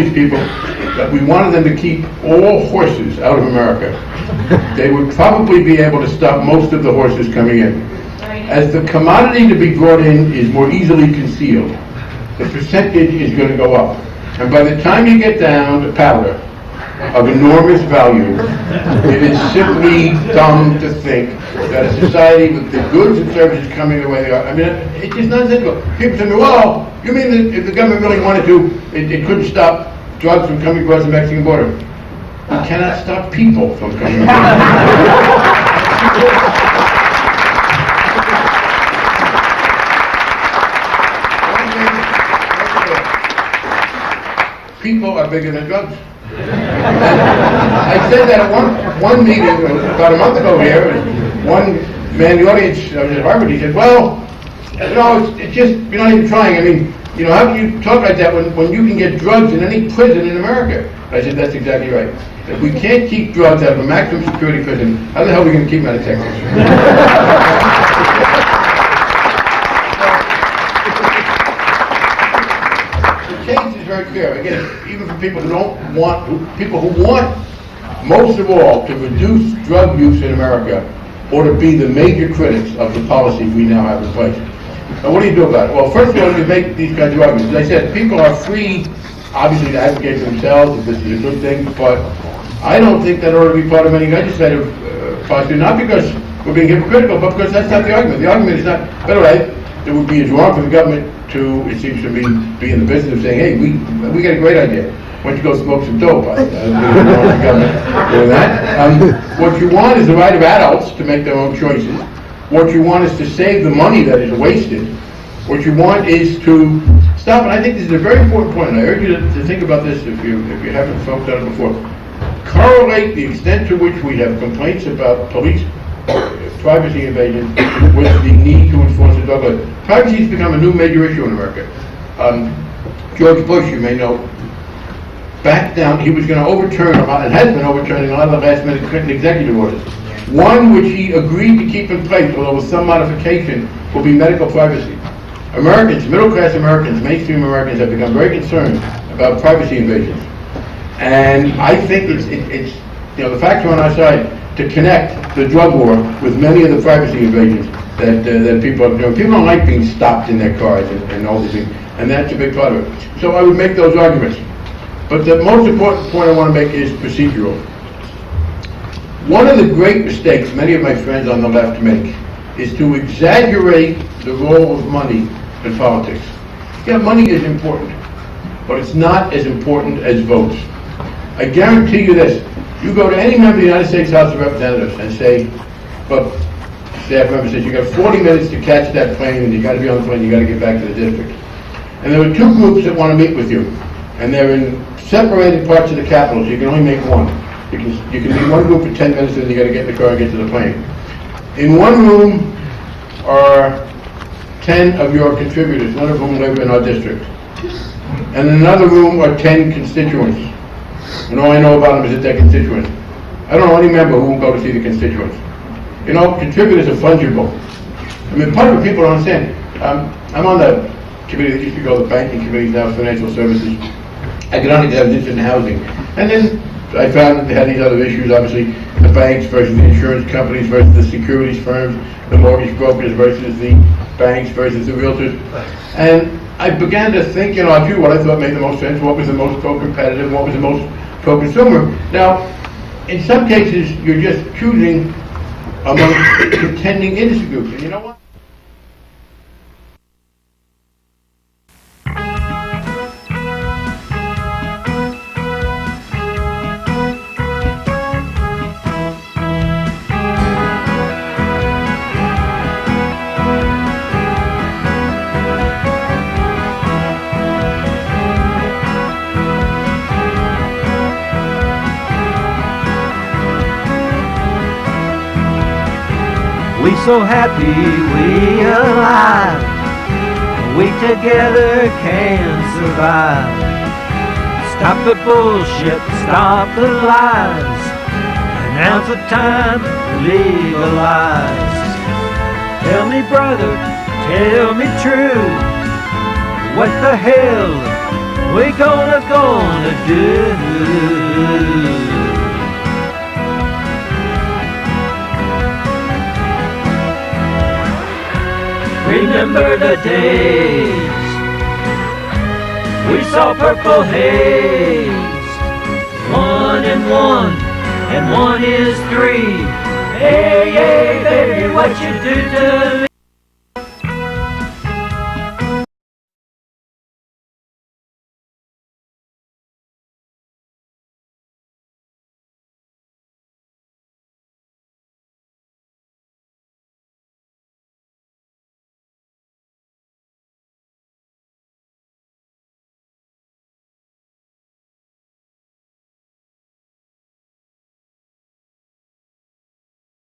these people that we wanted them to keep all horses out of America, they would probably be able to stop most of the horses coming in. As the commodity to be brought in is more easily concealed, the percentage is going to go up. And by the time you get down to powder of enormous value, it is simply dumb to think that a society with the goods and services coming the way they are, I mean, it's just nonsensical. People say, well, you mean that if the government really wanted to, it couldn't stop drugs from coming across the Mexican border? You cannot stop people from coming across. People are bigger than drugs. I said that at one meeting about a month ago here, and one man in the audience at Harvard, he said, well, it's just, you're not even trying. I mean, how can you talk like that when you can get drugs in any prison in America? I said, that's exactly right. If we can't keep drugs out of a maximum security prison, how the hell are we going to keep them out of Texas? Very clear. Again, even for people people who want, most of all, to reduce drug use in America, or to be the major critics of the policies we now have in place. Now, what do you do about it? Well, first of all, you make these kinds of arguments. As I said, people are free, obviously, to advocate for themselves if this is a good thing, but I don't think that ought to be part of any legislative policy, not because we're being hypocritical, but because that's not the argument. The argument is not, by the way, it would be as wrong for the government to, it seems to me, be in the business of saying, hey, we got a great idea. Why don't you go smoke some dope? I don't want the government doing that. What you want is the right of adults to make their own choices. What you want is to save the money that is wasted. What you want is to stop, and I think this is a very important point, and I urge you to think about this if you haven't focused on it before. Correlate the extent to which we have complaints about police privacy invasion with the need to enforce the drug law. Privacy has become a new major issue in America. George Bush, you may know, backed down. He was going to overturn a lot, and has been overturning a lot of the last-minute Clinton executive orders. One which he agreed to keep in place, although with some modification, will be medical privacy. Americans, middle-class Americans, mainstream Americans, have become very concerned about privacy invasions. And I think it's the facts are on our side to connect the drug war with many of the privacy invasions that people are doing. People don't like being stopped in their cars and all these things, and that's a big part of it. So I would make those arguments. But the most important point I want to make is procedural. One of the great mistakes many of my friends on the left make is to exaggerate the role of money in politics. Yeah, money is important, but it's not as important as votes. I guarantee you this. You go to any member of the United States House of Representatives and say, look, staff member says, you got 40 minutes to catch that plane, and you got to be on the plane, you got to get back to the district. And there are two groups that want to meet with you, and they're in separated parts of the Capitol, so you can only make one. You can meet one group for 10 minutes, and then you got to get in the car and get to the plane. In one room are 10 of your contributors, none of whom live in our district. And in another room are 10 constituents. And all I know about them is that they're constituents. I don't know any member who won't go to see the constituents. Contributors are fungible. I mean, part of what people don't understand, I'm on the committee that used to go, the banking committee, now financial services. Economics has interest in housing. And then I found that they had these other issues, obviously, the banks versus the insurance companies versus the securities firms, the mortgage brokers versus the banks versus the realtors. And I began to think, I drew what I thought made the most sense, what was the most pro-competitive, what was the most pro-consumer. Now, in some cases, you're just choosing among contending industry groups. And you know what? We so happy we alive. We together can survive. Stop the bullshit, stop the lies. And now's the time to legalize. Tell me, brother, tell me true. What the hell we gonna do. Remember the days we saw purple haze. 1 and 1 is 3. Hey, hey, baby, what you do to me?